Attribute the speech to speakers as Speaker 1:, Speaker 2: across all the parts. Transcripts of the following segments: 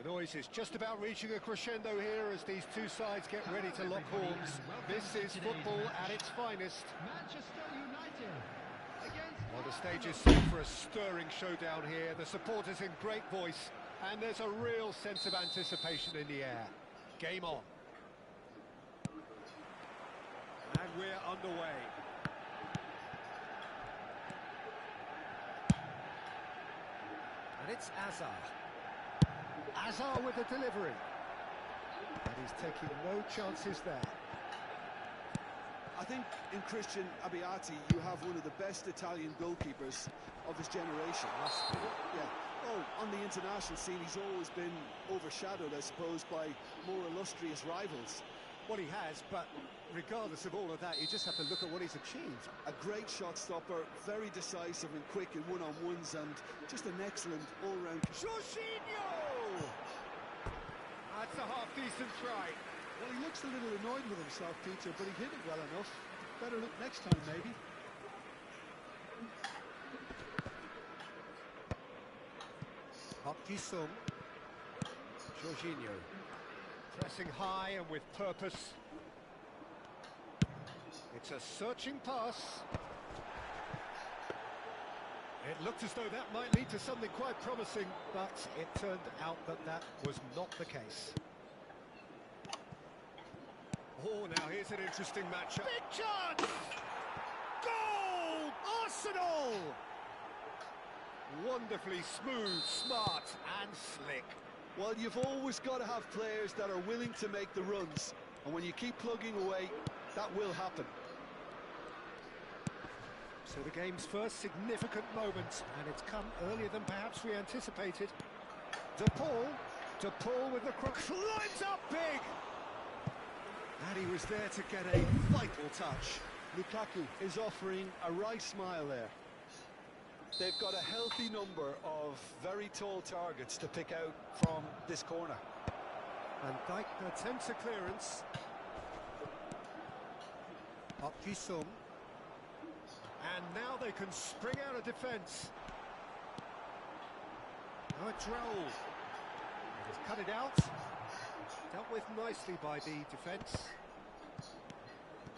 Speaker 1: The noise is just about reaching a crescendo here as these two sides get ready to lock horns. This is football at its finest.
Speaker 2: Manchester United against...
Speaker 1: Well, the stage is set for a stirring showdown here. The supporters in great voice, and there's a real sense of anticipation in the air. Game on. And we're underway. And it's Azar. Azar with the delivery. And he's taking no chances there.
Speaker 3: I think in Christian Abbiati you have one of the best Italian goalkeepers of his generation.
Speaker 1: Must be.
Speaker 3: Yeah. Oh, on the international scene he's always been overshadowed, I suppose, by more illustrious rivals.
Speaker 1: Well, he has, but regardless of all of that, you just have to look at what he's achieved.
Speaker 3: A great shot stopper, very decisive and quick in one-on-ones, and just an excellent all-round...
Speaker 1: Jorginho! That's a half-decent try.
Speaker 2: Well, he looks a little annoyed with himself, Peter, but he hit it well enough. Better look next time, maybe.
Speaker 1: Hop-Ji-Sung. Jorginho. Pressing high and with purpose. It's a searching pass. It looked as though that might lead to something quite promising, but it turned out that that was not the case. Oh, now here's an interesting matchup. Big chance! Goal! Arsenal! Wonderfully smooth, smart and slick.
Speaker 3: Well, you've always got to have players that are willing to make the runs, and when you keep plugging away, that will happen.
Speaker 1: So the game's first significant moment, and it's come earlier than perhaps we anticipated. De Paul with the crook, climbs up big! And he was there to get a vital touch.
Speaker 3: Lukaku is offering a right smile there. They've got a healthy number of very tall targets to pick out from this corner.
Speaker 1: And Dijk attempts a clearance. Hop-Ji-Sung. And now they can spring out of defence. Now a Droll. He's cut it out. Dealt with nicely by the defence.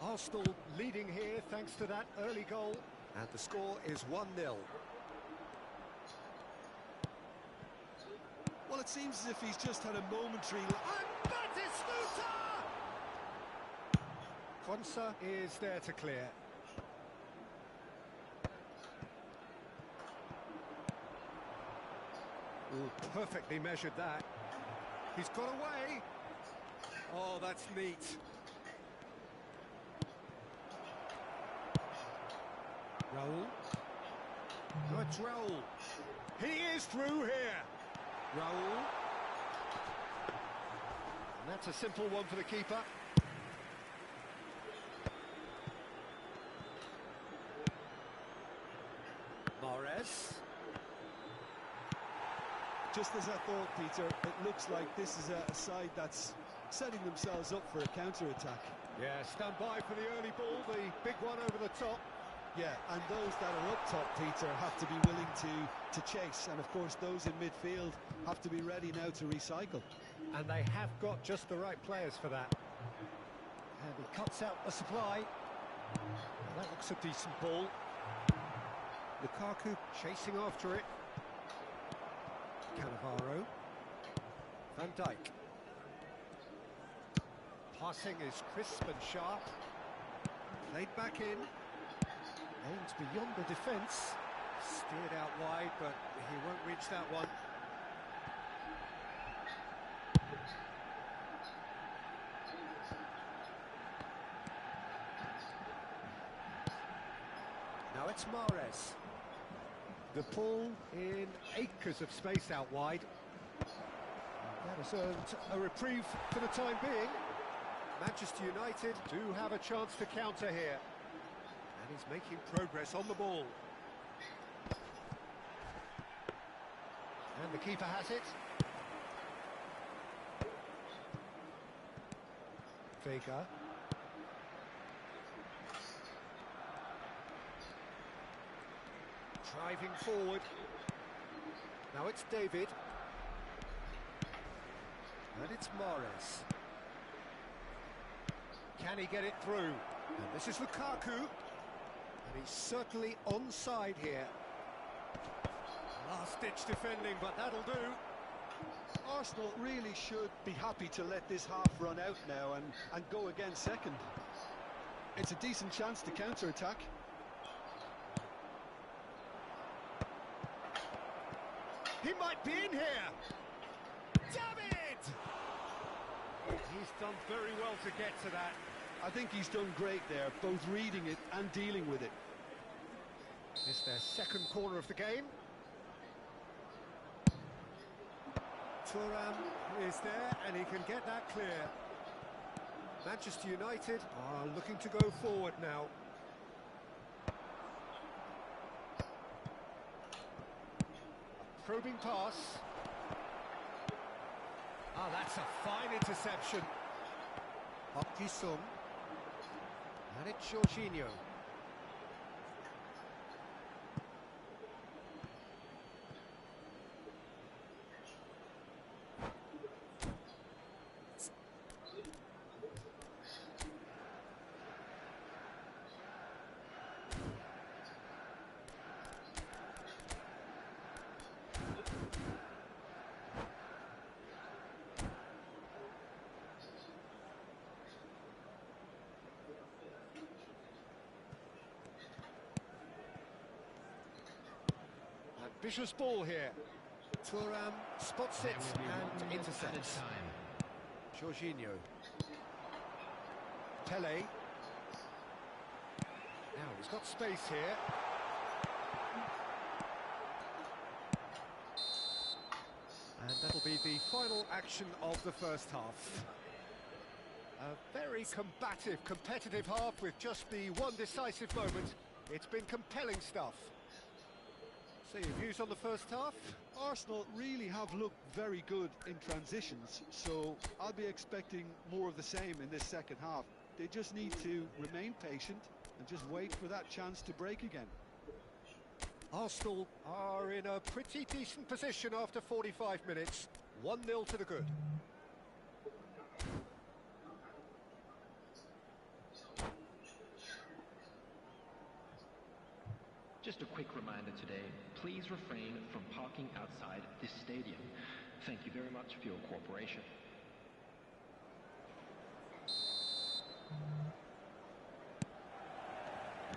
Speaker 1: Arsenal leading here thanks to that early goal. And the score is 1-0.
Speaker 3: Well, it seems as if he's just had a momentary...
Speaker 1: And Batistuta! Quansah is there to clear. Ooh, perfectly measured that. He's got away. Oh, that's neat. Raul. Oh, it's Raul. He is through here. Raul. And that's a simple one for the keeper. Mahrez.
Speaker 2: Just as I thought, Peter, it looks like this is a side that's setting themselves up for a counter-attack.
Speaker 1: Yeah, stand by for the early ball, the big one over the top.
Speaker 2: Yeah, and those that are up top, Peter, have to be willing to chase. And, of course, those in midfield have to be ready now to recycle.
Speaker 1: And they have got just the right players for that. And he cuts out the supply. Well, that looks a decent ball. Lukaku chasing after it. Cannavaro. Van Dijk. Passing is crisp and sharp. Played back in. Aims beyond the defence. Steered out wide, but he won't reach that one. Now it's Mahrez. The ball in acres of space out wide. That has earned a reprieve for the time being. Manchester United do have a chance to counter here. And he's making progress on the ball. And the keeper has it. Vega. Driving forward. Now it's David. And it's Mahrez. Can he get it through? And this is Lukaku. And he's certainly onside here. Last-ditch defending, but that'll do.
Speaker 2: Arsenal really should be happy to let this half run out now and go again second. It's a decent chance to counter-attack.
Speaker 1: He might be in here. David! He's done very well to get to that.
Speaker 2: I think he's done great there, both reading it and dealing with it.
Speaker 1: It's their second corner of the game. Thuram is there and he can get that clear. Manchester United are looking to go forward now. Probing pass. Ah, that's a fine interception. Park Ji-sung. And it's Jorginho. Vicious ball here. Thuram spots it and intercepts. Jorginho. Pele. Now he's got space here. And that'll be the final action of the first half. A very combative, competitive half with just the one decisive moment. It's been compelling stuff. So your views on the first half?
Speaker 2: Arsenal really have looked very good in transitions, so I'll be expecting more of the same in this second half. They just need to remain patient and just wait for that chance to break again.
Speaker 1: Arsenal are in a pretty decent position after 45 minutes. 1-0 to the good.
Speaker 4: Just a quick reminder today, please refrain from parking outside this stadium. Thank you very much for your cooperation.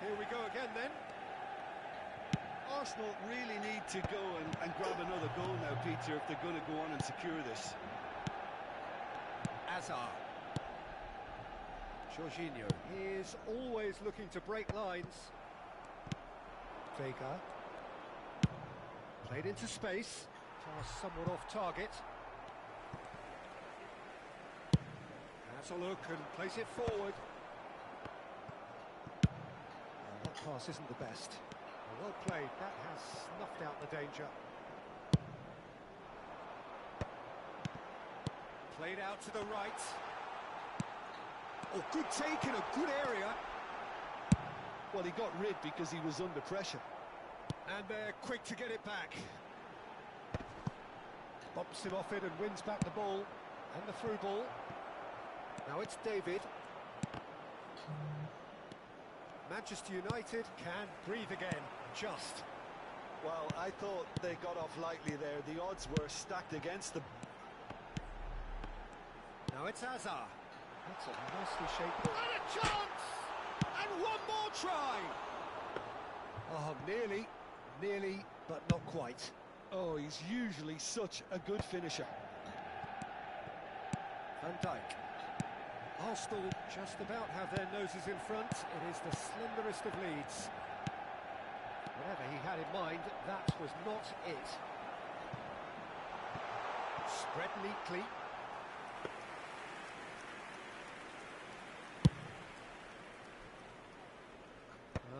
Speaker 1: Here we go again then.
Speaker 2: Arsenal really need to go and grab another goal now, Peter, if they're going to go on and secure this.
Speaker 1: Azar. Jorginho. He is always looking to break lines. Vega. Played into space. Pass somewhat off target. Has a look and place it forward. Well, that pass isn't the best. Well played. That has snuffed out the danger. Played out to the right. Oh, good take in a good area.
Speaker 2: Well, he got rid because he was under pressure.
Speaker 1: And they're quick to get it back. Bumps him off it and wins back the ball. And the through ball. Now it's David. Manchester United can breathe again. Just.
Speaker 2: Well, I thought they got off lightly there. The odds were stacked against them.
Speaker 1: Now it's Azar. That's a nicely shaped ball. And a chance! And one more try! Oh, nearly, but not quite.
Speaker 2: Oh, he's usually such a good finisher.
Speaker 1: Van Dijk. Arsenal just about have their noses in front. It is the slenderest of leads. Whatever he had in mind, that was not it. Spread neatly.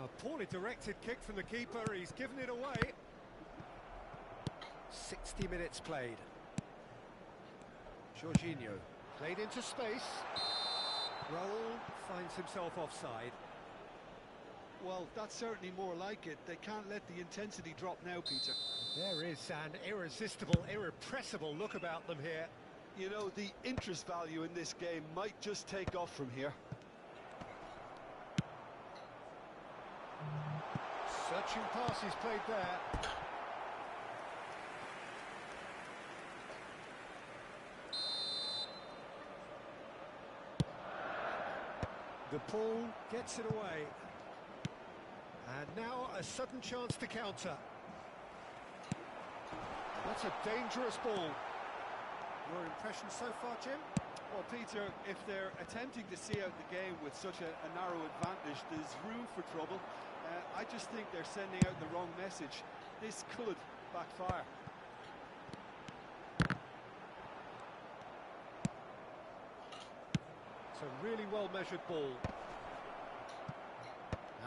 Speaker 1: A poorly directed kick from the keeper. He's given it away. 60 minutes played. Jorginho played into space. Raul finds himself offside.
Speaker 2: Well, that's certainly more like it. They can't let the intensity drop now, Peter.
Speaker 1: There is an irresistible, irrepressible look about them here.
Speaker 2: You know, the interest value in this game might just take off from here.
Speaker 1: Searching passes played there. The ball gets it away. And now a sudden chance to counter. That's a dangerous ball. Your impression so far, Jim?
Speaker 2: Well, Peter, if they're attempting to see out the game with such a narrow advantage, there's room for trouble. I just think they're sending out the wrong message. This could backfire.
Speaker 1: It's a really well-measured ball.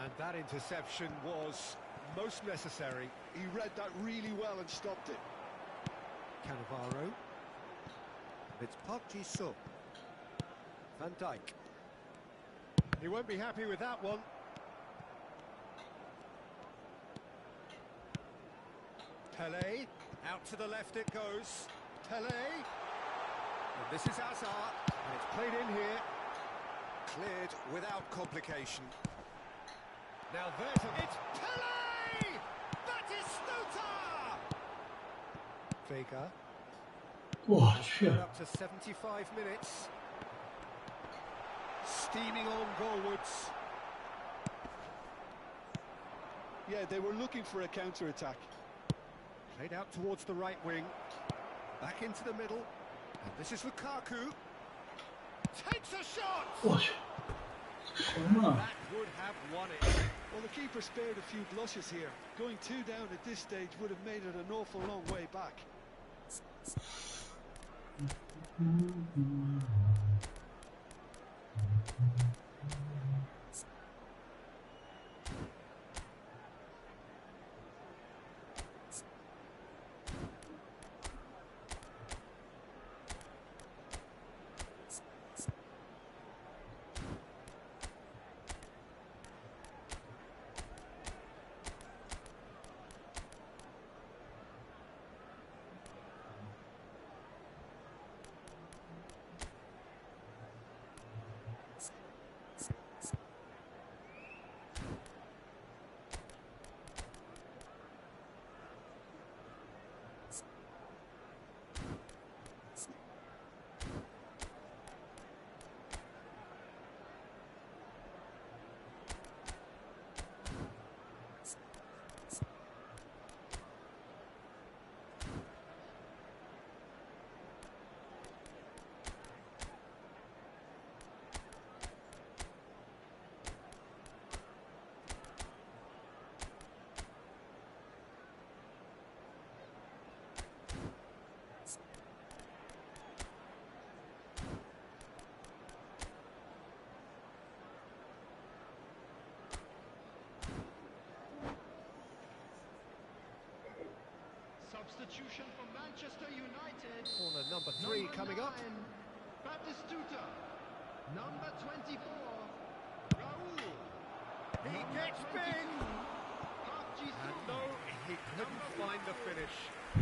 Speaker 1: And that interception was most necessary.
Speaker 2: He read that really well and stopped it.
Speaker 1: Cannavaro. It's Park Ji-suk. Van Dijk. He won't be happy with that one. Pelé. Out to the left it goes. Pelé. And this is Azar. And it's played in here. Cleared without complication. Now there's a... It's Pelé! That is Stuta! Vega. Up to 75 minutes. Steaming on goalwards.
Speaker 2: Yeah, they were looking for a counter-attack.
Speaker 1: Played out towards the right wing. Back into the middle. And this is Lukaku. Takes a shot! That would have won it.
Speaker 2: Well, the keeper spared a few blushes here. Going 2 down at this stage would have made it an awful long way back.
Speaker 5: Substitution for Manchester United.
Speaker 1: Corner number 3 coming up.
Speaker 5: Batistuta. Number 24. Raul.
Speaker 1: He gets big. And no, he couldn't find the finish.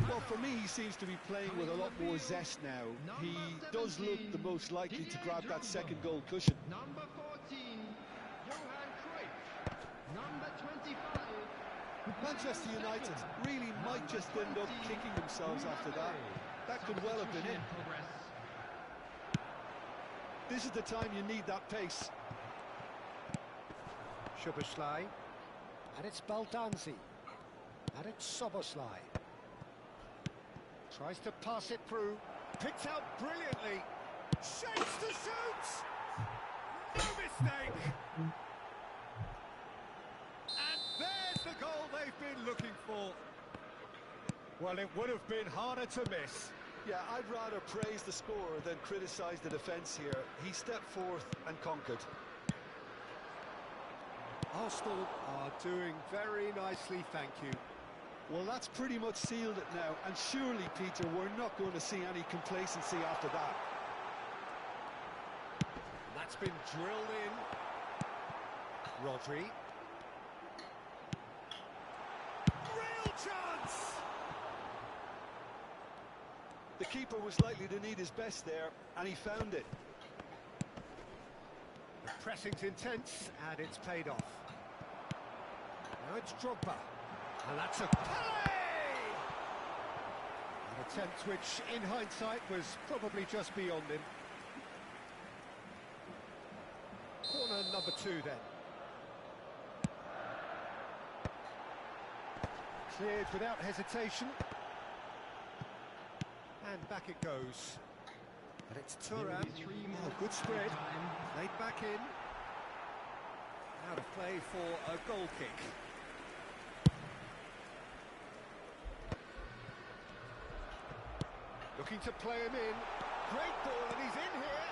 Speaker 2: Well, for me, he seems to be playing with a lot more zest now. He does look the most likely to grab that second goal cushion.
Speaker 5: Number 14, Johan Cruyff. Number 25.
Speaker 2: Manchester United really might just end up kicking themselves after that. That could well have been it. This is the time you need that pace.
Speaker 1: Szoboszlai. And it's Baldanzi. And it's Soboslai. Tries to pass it through. Picked out brilliantly. Shapes to shoot! No mistake! And there's the goal they've been looking for. Well, it would have been harder to miss.
Speaker 2: Yeah, I'd rather praise the scorer than criticise the defence here. He stepped forth and conquered.
Speaker 1: Arsenal are doing very nicely, thank you.
Speaker 2: Well, that's pretty much sealed it now, and surely, Peter, we're not going to see any complacency after that.
Speaker 1: That's been drilled in. Rodri. Real chance!
Speaker 2: The keeper was likely to need his best there, and he found it.
Speaker 1: The pressing's intense, and it's paid off. Now it's Drogba. And that's a Pele! An attempt which, in hindsight, was probably just beyond him. Corner number 2 then. Cleared without hesitation. And back it goes. And it's Thuram. Oh, good spread. Laid back in. Out of play for a goal kick. Looking to play him in. Great ball, and he's in here.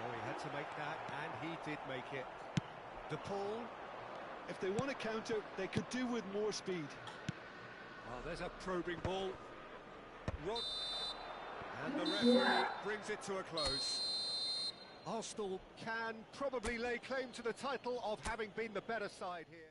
Speaker 1: Oh, he had to make that, and he did make it. De Paul.
Speaker 2: If they want to counter, they could do with more speed.
Speaker 1: Well, there's a probing ball. And the referee brings it to a close. Arsenal can probably lay claim to the title of having been the better side here.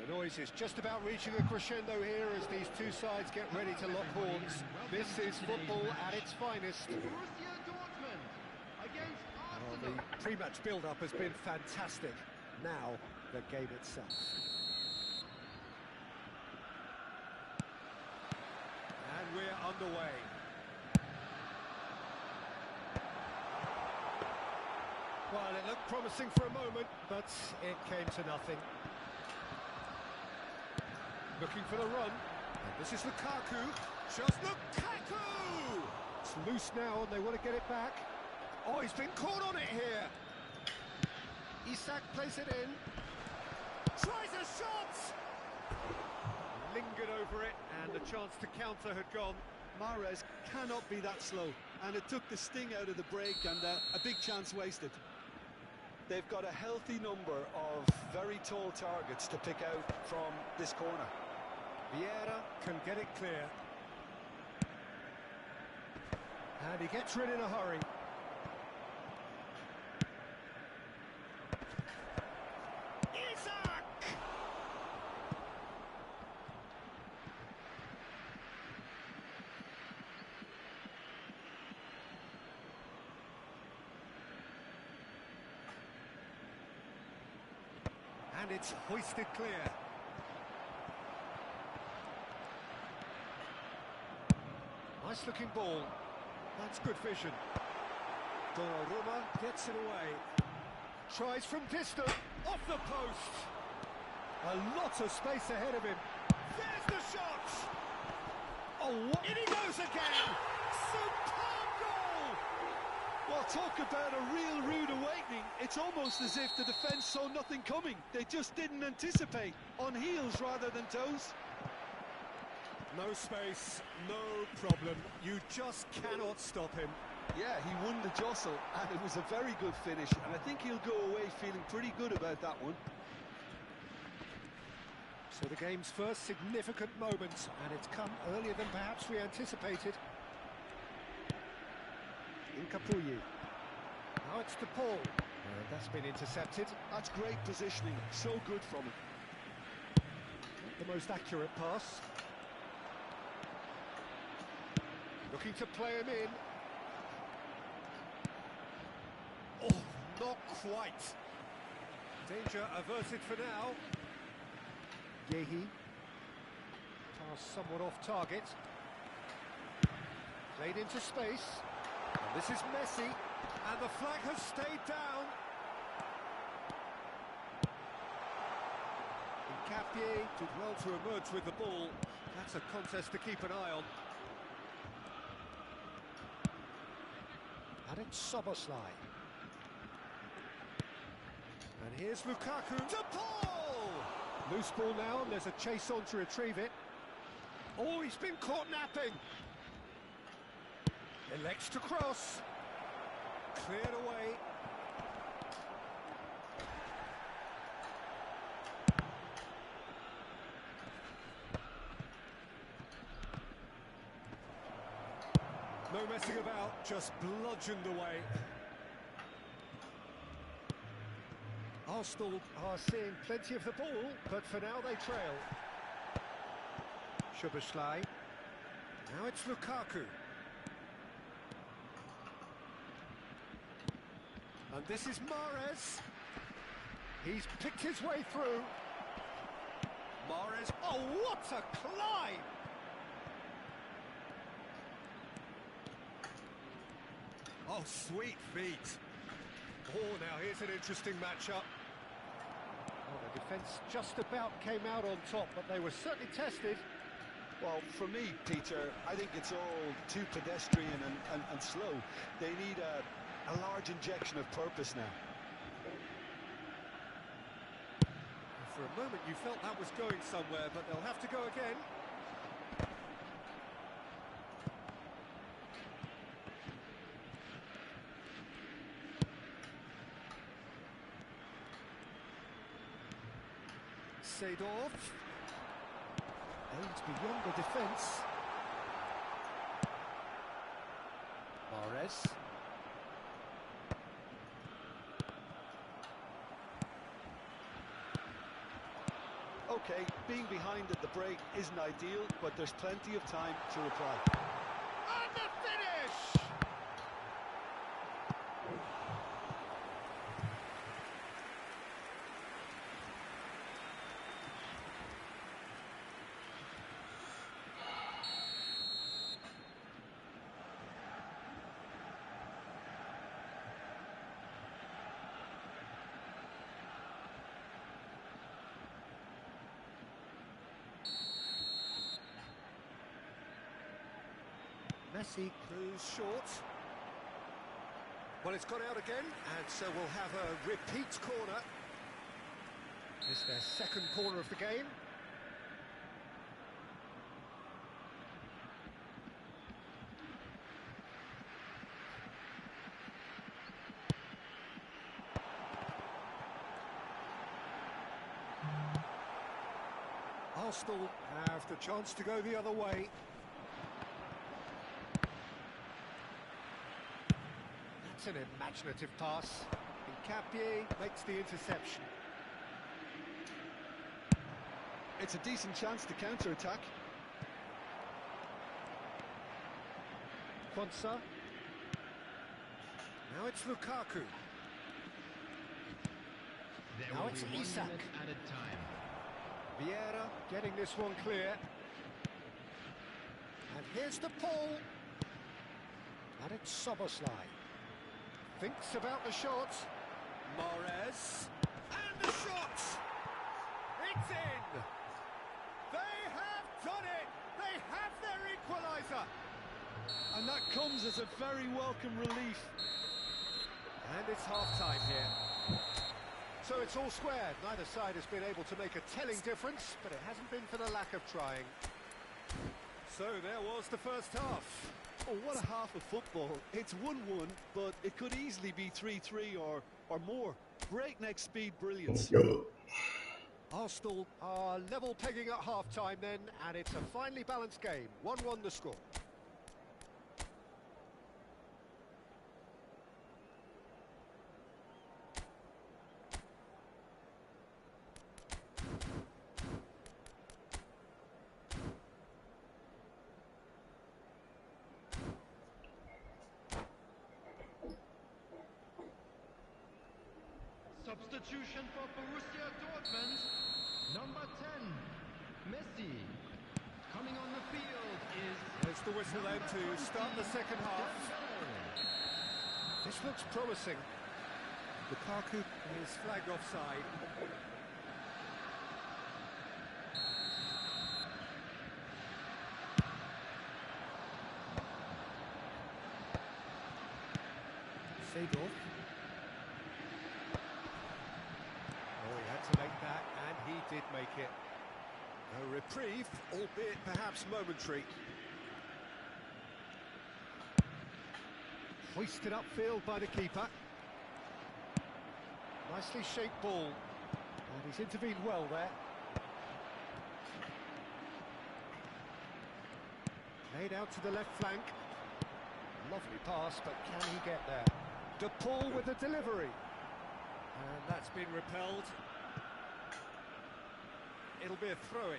Speaker 1: The noise is just about reaching a crescendo here as these two sides get ready to lock horns. This is football at its finest.
Speaker 5: Borussia Dortmund against
Speaker 1: Well,
Speaker 5: Arsenal.
Speaker 1: the pre-match build-up has been fantastic. Now, the game itself. And we're underway. Well, it looked promising for a moment, but it came to nothing. Looking for the run. And this is Lukaku. Just Lukaku! It's loose now and they want to get it back. Oh, he's been caught on it here. Isak plays it in. Tries a shot! Lingered over it and the chance to counter had gone.
Speaker 2: Mahrez cannot be that slow, and it took the sting out of the break, and a big chance wasted. They've got a healthy number of very tall targets to pick out from this corner.
Speaker 1: Vieira can get it clear. And he gets rid in a hurry. Isak! And it's hoisted clear. Nice looking ball. That's good vision. Donnarumma gets it away. Tries from distance. Off the post. A lot of space ahead of him. There's the shot. Oh, in he goes again. Superb goal.
Speaker 2: Well, talk about a real rude awakening. It's almost as if the defence saw nothing coming. They just didn't anticipate. On heels rather than toes.
Speaker 1: No space, no problem. You just cannot stop him.
Speaker 2: Yeah, he won the jostle, and it was a very good finish, and I think he'll go away feeling pretty good about that one.
Speaker 1: So the game's first significant moment, and it's come earlier than perhaps we anticipated. In Capuyi. Now it's to Paul. And that's been intercepted.
Speaker 2: That's great positioning, so good from him.
Speaker 1: Not the most accurate pass. Looking to play him in. Oh, not quite. Danger averted for now. Yehi. Pass somewhat off target. Played into space. And this is Messi. And the flag has stayed down. Capier did well to emerge with the ball. That's a contest to keep an eye on. And it's Soboslai. And here's Lukaku to Paul! Loose ball now, and there's a chase on to retrieve it. Oh, he's been caught napping. Elects to cross. Cleared away. No messing about, just bludgeoned away. Arsenal are seeing plenty of the ball, but for now they trail. Szoboszlai. Now it's Lukaku. And this is Mahrez. He's picked his way through. Mahrez, oh what a climb! Oh, sweet feet. Oh, now here's an interesting matchup. Oh, The defence just about came out on top, but they were certainly tested.
Speaker 2: Well, for me, Peter, I think it's all too pedestrian and slow. They need a large injection of purpose now.
Speaker 1: For a moment you felt that was going somewhere, but they'll have to go again. Seedorf aims beyond the defence. Mahrez.
Speaker 2: Okay, being behind at the break isn't ideal, but there's plenty of time to reply.
Speaker 1: And the finish! Messi goes short. Well, it's gone out again, and so we'll have a repeat corner. It's their second corner of the game. Arsenal have the chance to go the other way. That's an imaginative pass. Nkapie makes the interception.
Speaker 2: It's a decent chance to counter-attack.
Speaker 1: Quansah. Now it's Lukaku. Now it's Isak.
Speaker 4: Added time.
Speaker 1: Vieira getting this one clear. And here's the pull. And it's Soboslai. Thinks about the shot. Mahrez. And the shot! It's in! They have done it! They have their equaliser!
Speaker 2: And that comes as a very welcome relief.
Speaker 1: And it's half-time here. So it's all squared. Neither side has been able to make a telling difference, but it hasn't been for the lack of trying. So there was the first half.
Speaker 2: Oh, what a half of football. It's 1-1, but it could easily be 3-3 or more. Breakneck speed brilliance.
Speaker 1: Arsenal are level pegging at half-time then, and it's a finely balanced game. 1-1 the score.
Speaker 5: Substitution for Borussia Dortmund. Number 10, Messi. Coming on the field is...
Speaker 1: There's the whistle then to start the second half. This looks promising. Lukaku is flagged offside. Seedorf. Oh, he had to make that, and he did make it. A reprieve, albeit perhaps momentary. Hoisted upfield by the keeper. Nicely shaped ball. And he's intervened well there. Played out to the left flank. Lovely pass, but can he get there? De Paul with the delivery. And that's been repelled. It'll be a throw-in.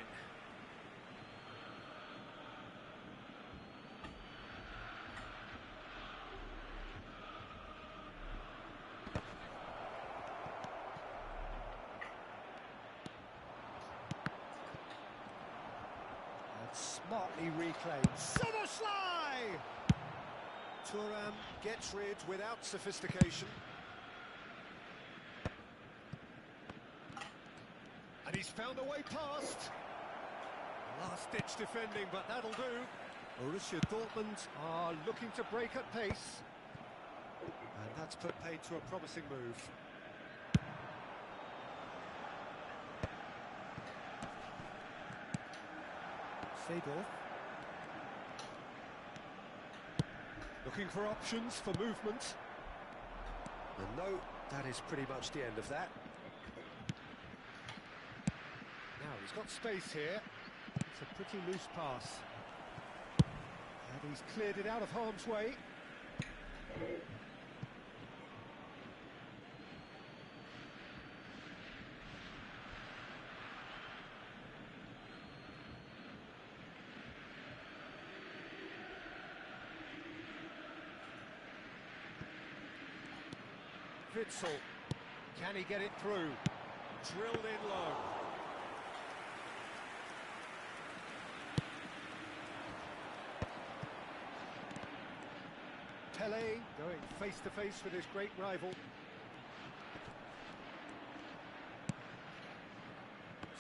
Speaker 1: And smartly reclaimed. Soboslai! Thuram gets rid without sophistication. found a way past. Last-ditch defending, but that'll do. Borussia Dortmund are looking to break at pace. And that's put paid to a promising move. Seedorf. Looking for options for movement. And no, that is pretty much the end of that. Now he's got space here. It's a pretty loose pass. And he's cleared it out of harm's way. Witzel, can he get it through? Drilled in low. Pele going face to face with his great rival.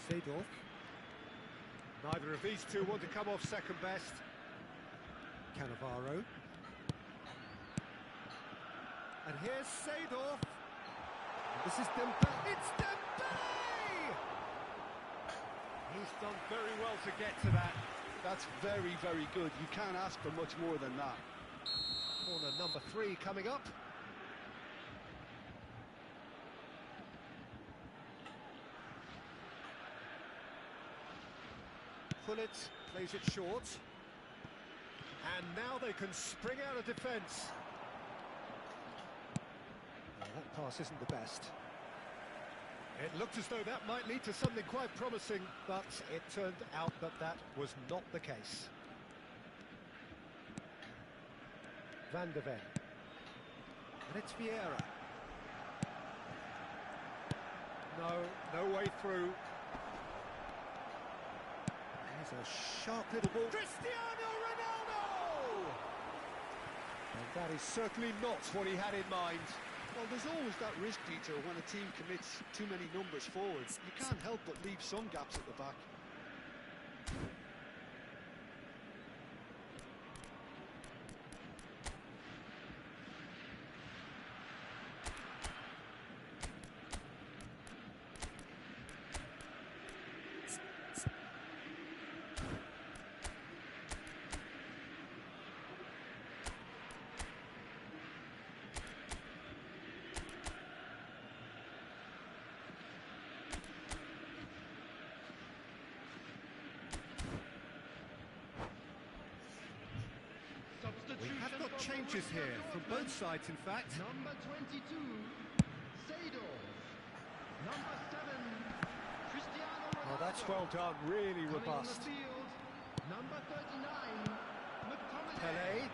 Speaker 1: Seedorf. Neither of these two want to come off second best. Cannavaro. And here's Seedorf. This is Dembele. It's Dembele! He's done very well to get to that.
Speaker 2: That's very, very good. You can't ask for much more than that.
Speaker 1: Corner number 3 coming up. Pullet plays it short. And now they can spring out of defence. That pass isn't the best. It looked as though that might lead to something quite promising, but it turned out that that was not the case. Van de Ven. And it's Vieira. No way through. There's a sharp little ball. Cristiano Ronaldo! And that is certainly not what he had in mind.
Speaker 2: Well, there's always that risk, Peter, when a team commits too many numbers forward. You can't help but leave some gaps at the back.
Speaker 1: We have got changes here from both sides, in fact.
Speaker 5: Number 22, Seedorf. Number 7, Cristiano Ronaldo.
Speaker 1: Oh, that's well done, really
Speaker 5: Coming on the
Speaker 1: robust.
Speaker 5: field, number 39, McTominay.
Speaker 1: Pele.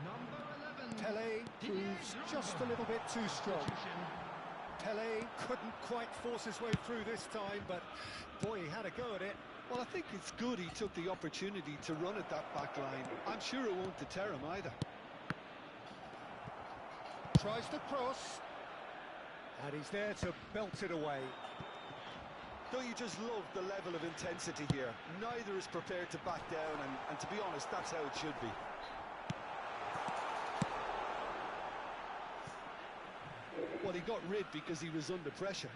Speaker 5: Number 11,
Speaker 1: Pele proves just a little bit too strong. Pele couldn't quite force his way through this time, but boy, he had a go at it.
Speaker 2: Well, I think it's good he took the opportunity to run at that back line. I'm sure it won't deter him either.
Speaker 1: Tries to cross. And he's there to belt it away.
Speaker 3: Don't you just love the level of intensity here? Neither is prepared to back down, and to be honest, that's how it should be.
Speaker 2: Well, he got rid because he was under pressure.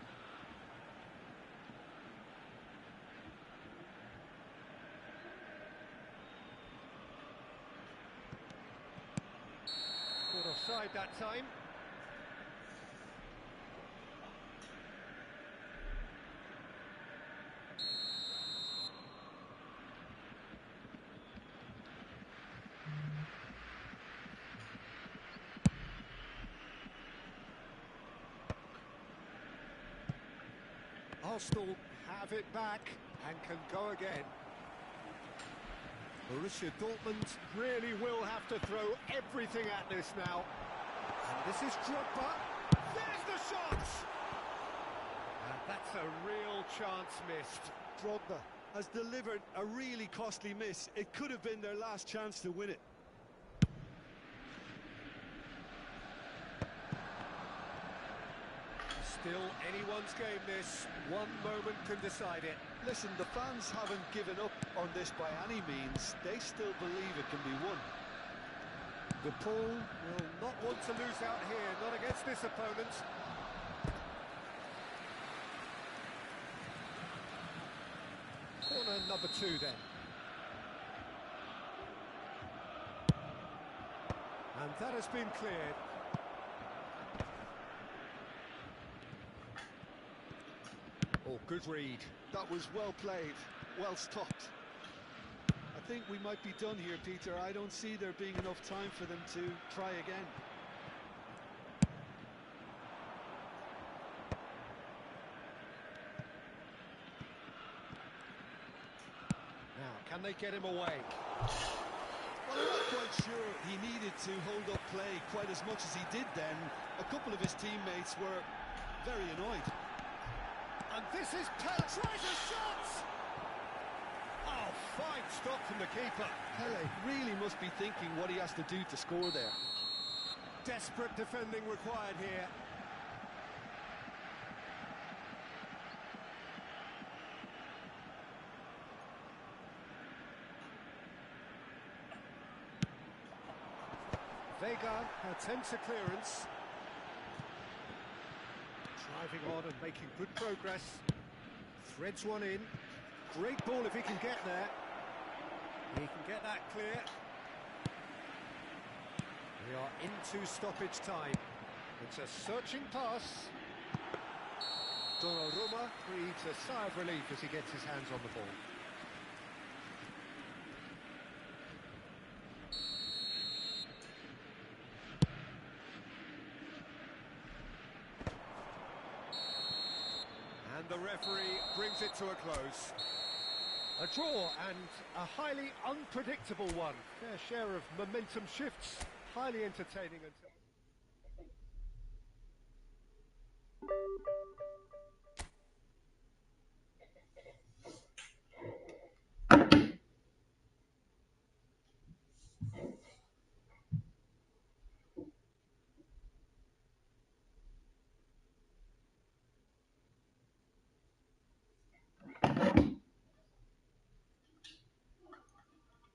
Speaker 1: Caught offside that time. Arsenal have it back and can go again. Borussia Dortmund really will have to throw everything at this now. And this is Drogba. There's the shot! And that's a real chance missed.
Speaker 2: Drogba has delivered a really costly miss. It could have been their last chance to win it.
Speaker 1: Still anyone's game this. One moment can decide it.
Speaker 2: Listen, the fans haven't given up on this by any means. They still believe it can be won.
Speaker 1: The Paul will not want to lose out here, not against this opponent. Corner number 2 then. And that has been cleared. Oh, good read.
Speaker 2: That was well played, well stopped. I think we might be done here, Peter. I don't see there being enough time for them to try again.
Speaker 1: Now, can they get him away?
Speaker 2: Well, I'm not quite sure he needed to hold up play quite as much as he did then. A couple of his teammates were very annoyed.
Speaker 1: And this is Pele. Tries a shot! Oh, fine stop from the keeper.
Speaker 2: Pele really must be thinking what he has to do to score there.
Speaker 1: Desperate defending required here. Vega attempts a clearance. Driving on and making good progress. Threads one in. Great ball if he can get there. He can get that clear. We are into stoppage time. It's a searching pass. Donnarumma breathes a sigh of relief as he gets his hands on the ball. And the referee brings it to a close. A draw and a highly unpredictable one. Fair share of momentum shifts. Highly entertaining until...